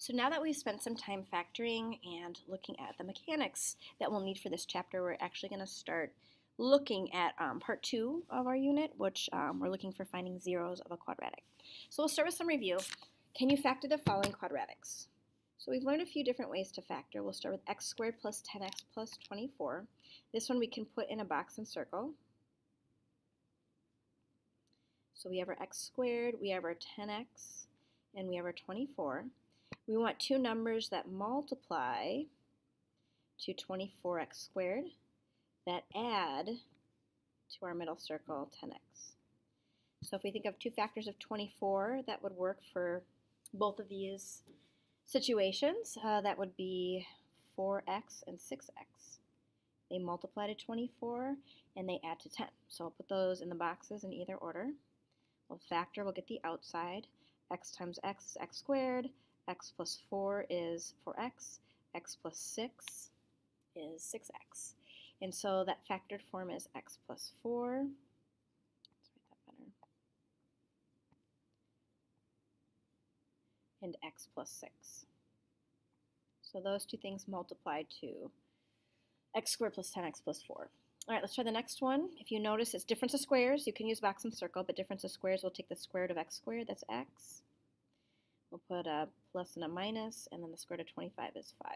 So now that we've spent some time factoring and looking at the mechanics that we'll need for this chapter, we're actually going to start looking at part 2 of our unit, which we're looking for finding zeros of a quadratic. So we'll start with some review. Can you factor the following quadratics? So we've learned a few different ways to factor. We'll start with x squared plus 10x plus 24. This one we can put in a box and circle. So we have our x squared, we have our 10x, and we have our 24. We want two numbers that multiply to 24x squared that add to our middle circle 10x. So if we think of two factors of 24 that would work for both of these situations, that would be 4x and 6x. They multiply to 24 and they add to 10. So I'll put those in the boxes in either order. We'll factor, we'll get the outside. X times x is x squared. X plus 4 is 4x. X plus 6 is 6x. And so that factored form is x plus 4. Let's write that better. And x plus 6. So those two things multiply to x squared plus 10x plus 4. All right, let's try the next one. If you notice, it's difference of squares. You can use box and circle, but difference of squares, we'll take the square root of x squared, that's x. We'll put a plus and a minus, and then the square root of 25 is 5.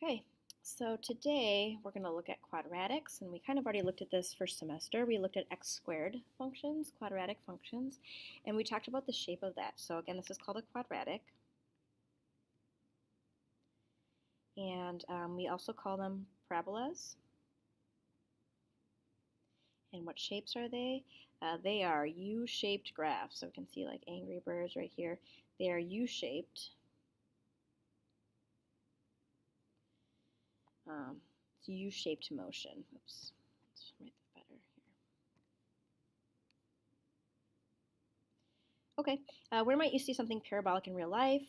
Okay, so today we're going to look at quadratics, and we kind of already looked at this first semester. We looked at x squared functions, quadratic functions, and we talked about the shape of that. So again, this is called a quadratic. And we also call them parabolas. And what shapes are they? They are U-shaped graphs. So we can see like Angry Birds right here. They are U-shaped. It's U-shaped motion. Oops, let's write that better here. Okay, where might you see something parabolic in real life?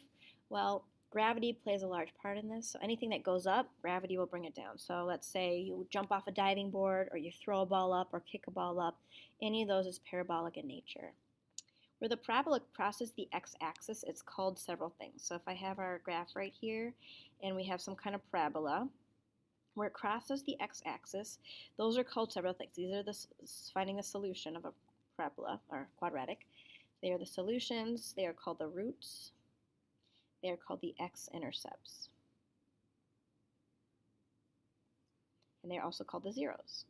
Well, gravity plays a large part in this. So anything that goes up, gravity will bring it down. So let's say you jump off a diving board, or you throw a ball up or kick a ball up. Any of those is parabolic in nature. Where the parabola crosses the x-axis, it's called several things. So if I have our graph right here, and we have some kind of parabola, where it crosses the x-axis, those are called several things. These are finding the solution of a parabola or quadratic. They are the solutions. They are called the roots. They are called the x-intercepts. And they're also called the zeros.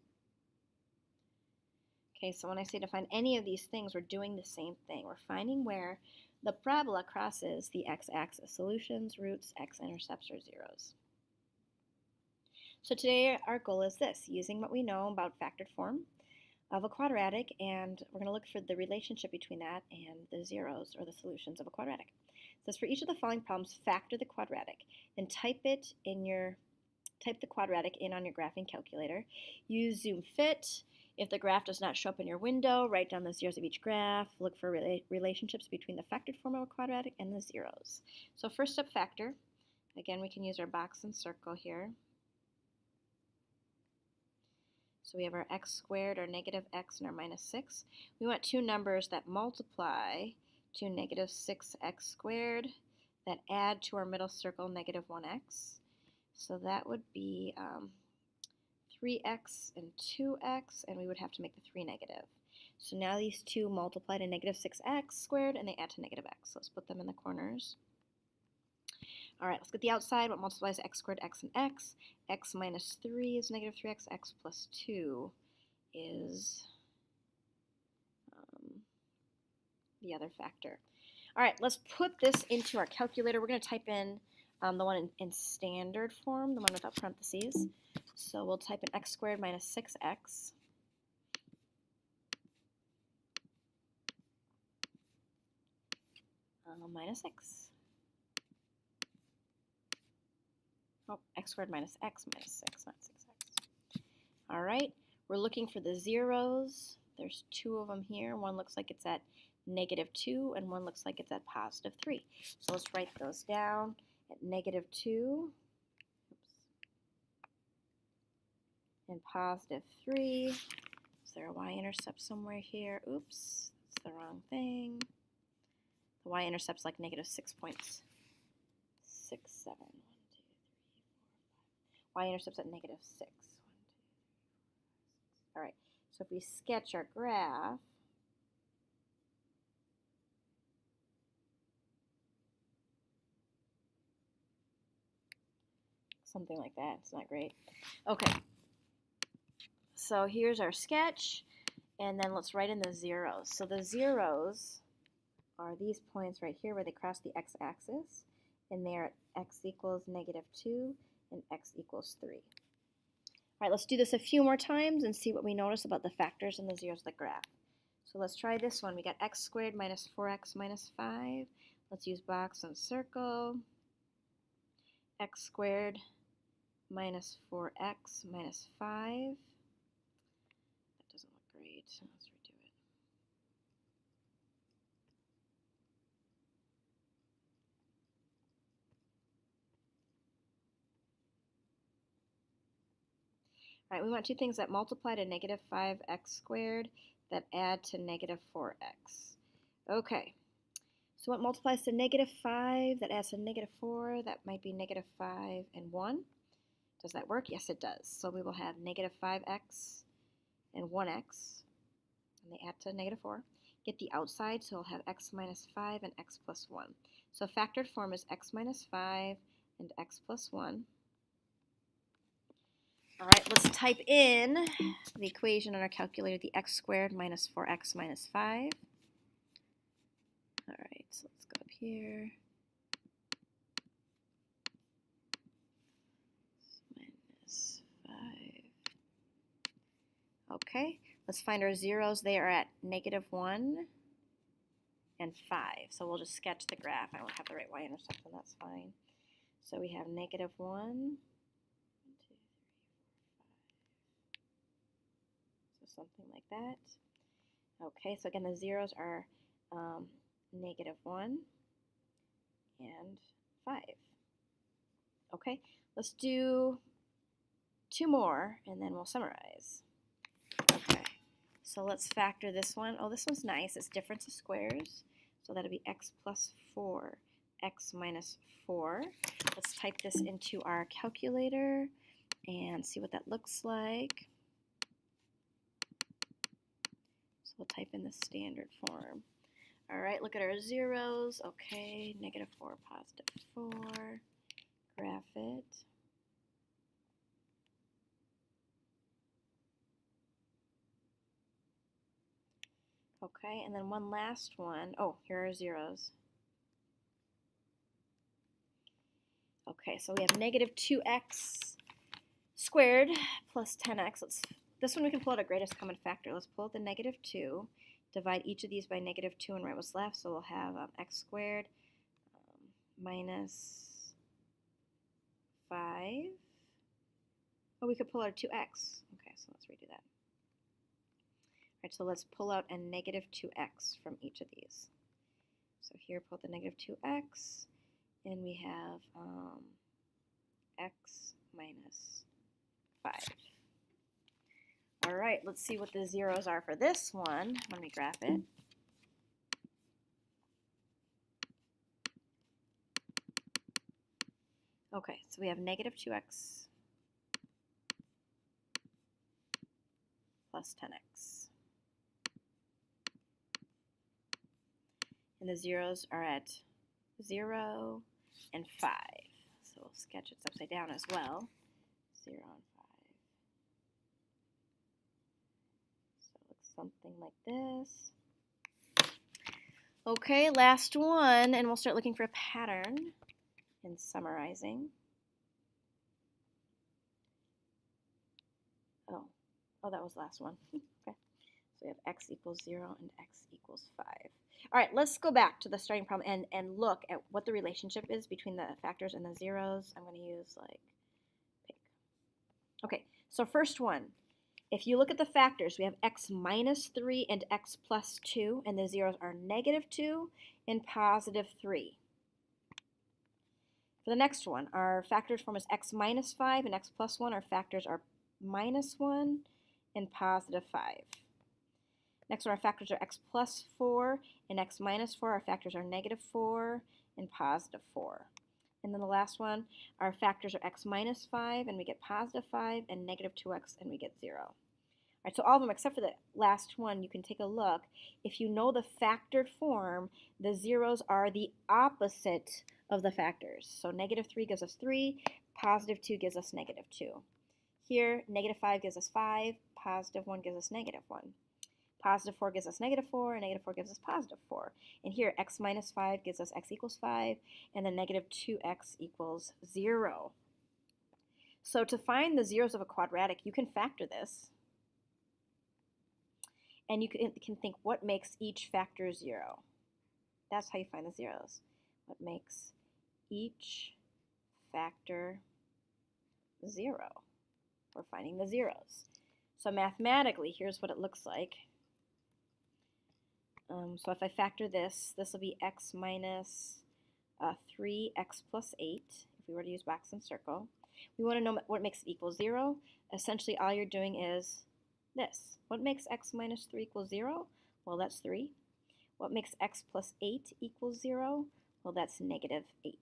Okay, so when I say to find any of these things, we're doing the same thing. We're finding where the parabola crosses the x-axis. Solutions, roots, x-intercepts, or zeros. So today our goal is this, using what we know about factored form of a quadratic, and we're going to look for the relationship between that and the zeros, or the solutions of a quadratic. It says for each of the following problems, factor the quadratic. Then type the quadratic in on your graphing calculator. Use Zoom Fit. If the graph does not show up in your window, write down the zeros of each graph. Look for relationships between the factored form of a quadratic and the zeros. So first up, factor. Again, we can use our box and circle here. So we have our x squared, our negative x, and our minus 6. We want two numbers that multiply to negative 6x squared that add to our middle circle negative 1x. So that would be 3x and 2x, and we would have to make the 3 negative. So now these two multiply to negative 6x squared, and they add to negative x. So let's put them in the corners. All right, let's get the outside. What multiplies x squared, x, and x? X minus 3 is negative 3x. X plus 2 is the other factor. All right, let's put this into our calculator. We're going to type in the one in standard form, the one without parentheses. So we'll type in x squared minus 6x. Minus 6. Oh, x squared minus x minus 6, not 6x. All right, we're looking for the zeros. There's two of them here. One looks like it's at negative 2, and one looks like it's at positive 3. So let's write those down. At negative 2, and positive 3. Is there a y-intercept somewhere here? Oops, that's the wrong thing. The y-intercept's like negative 6.67. Y-intercept's at negative 6. All right, so if we sketch our graph, something like that. It's not great. Okay, so here's our sketch, and then let's write in the zeros. So the zeros are these points right here where they cross the x-axis, and they're at x equals negative 2 and x equals 3. All right, let's do this a few more times and see what we notice about the factors and the zeros of the graph. So let's try this one. We got x squared minus 4x minus 5. Let's use box and circle. X squared minus 4x minus 5. That doesn't look great. Let's redo it. All right, we want two things that multiply to negative 5x squared that add to negative 4x. Okay, so what multiplies to negative 5 that adds to negative 4? That might be negative 5 and 1. Does that work? Yes, it does. So we will have negative 5x and 1x, and they add to negative 4. Get the outside, so we'll have x minus 5 and x plus 1. So factored form is x minus 5 and x plus 1. All right, let's type in the equation on our calculator, the x squared minus 4x minus 5. All right, so let's go up here. Minus 5. Okay, let's find our zeros. They are at negative 1 and 5. So we'll just sketch the graph. I don't have the right y-intercept, and that's fine. So we have negative 1. Something like that. Okay, so again, the zeros are negative 1 and 5. Okay, let's do 2 more, and then we'll summarize. Okay, so let's factor this one. Oh, this one's nice. It's difference of squares. So that'll be x plus 4, x minus 4. Let's type this into our calculator and see what that looks like. We'll type in the standard form. All right, look at our zeros. Okay, negative 4, positive 4. Graph it. Okay, and then one last one. Oh, here are zeros. Okay, so we have negative 2x squared plus 10x. This one we can pull out a greatest common factor. Let's pull out the negative 2, divide each of these by negative 2 and write what's left. So we'll have x squared minus 5. Oh, we could pull out a 2x. Okay, so let's redo that. All right, so let's pull out a negative 2x from each of these. So here, pull out the negative 2x, and we have x minus 5. All right, let's see what the zeros are for this one when we graph it. Okay, so we have negative 2x plus 10x. And the zeros are at 0 and 5. So we'll sketch it upside down as well. 0 and 5. Something like this. Okay, last one, and we'll start looking for a pattern and summarizing. Oh, that was the last one. Okay, so we have x equals 0 and x equals 5. All right, let's go back to the starting problem and look at what the relationship is between the factors and the zeros. I'm going to use like pink. Okay, so first one. If you look at the factors, we have x minus 3 and x plus 2, and the zeros are negative 2 and positive 3. For the next one, our factors form is x minus 5 and x plus 1. Our factors are minus 1 and positive 5. Next one, our factors are x plus 4 and x minus 4. Our factors are negative 4 and positive 4. And then the last one, our factors are x minus 5, and we get positive 5, and negative 2x, and we get 0. All right, so all of them except for the last one, you can take a look. If you know the factored form, the zeros are the opposite of the factors. So negative 3 gives us 3, positive 2 gives us negative 2. Here, negative 5 gives us 5, positive 1 gives us negative 1. Positive 4 gives us negative 4, and negative 4 gives us positive 4. And here, x minus 5 gives us x equals 5, and then negative 2x equals 0. So to find the zeros of a quadratic, you can factor this. And you can think, what makes each factor 0? That's how you find the zeros. What makes each factor 0? We're finding the zeros. So mathematically, here's what it looks like. So if I factor this, this will be x minus 3x plus 8, if we were to use box and circle. We want to know what makes it equal 0. Essentially, all you're doing is this. What makes x minus 3 equal 0? Well, that's 3. What makes x plus 8 equal 0? Well, that's negative 8.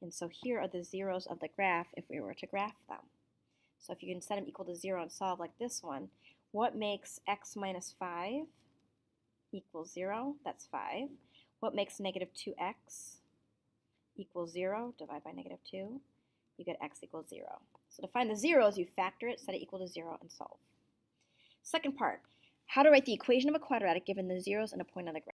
And so here are the zeros of the graph if we were to graph them. So if you can set them equal to 0 and solve like this one, what makes x minus 5 equals 0? That's 5. What makes negative 2x equals 0? Divide by negative 2. You get x equals 0. So to find the zeros, you factor it, set it equal to 0, and solve. Second part, how to write the equation of a quadratic given the zeros and a point on the graph.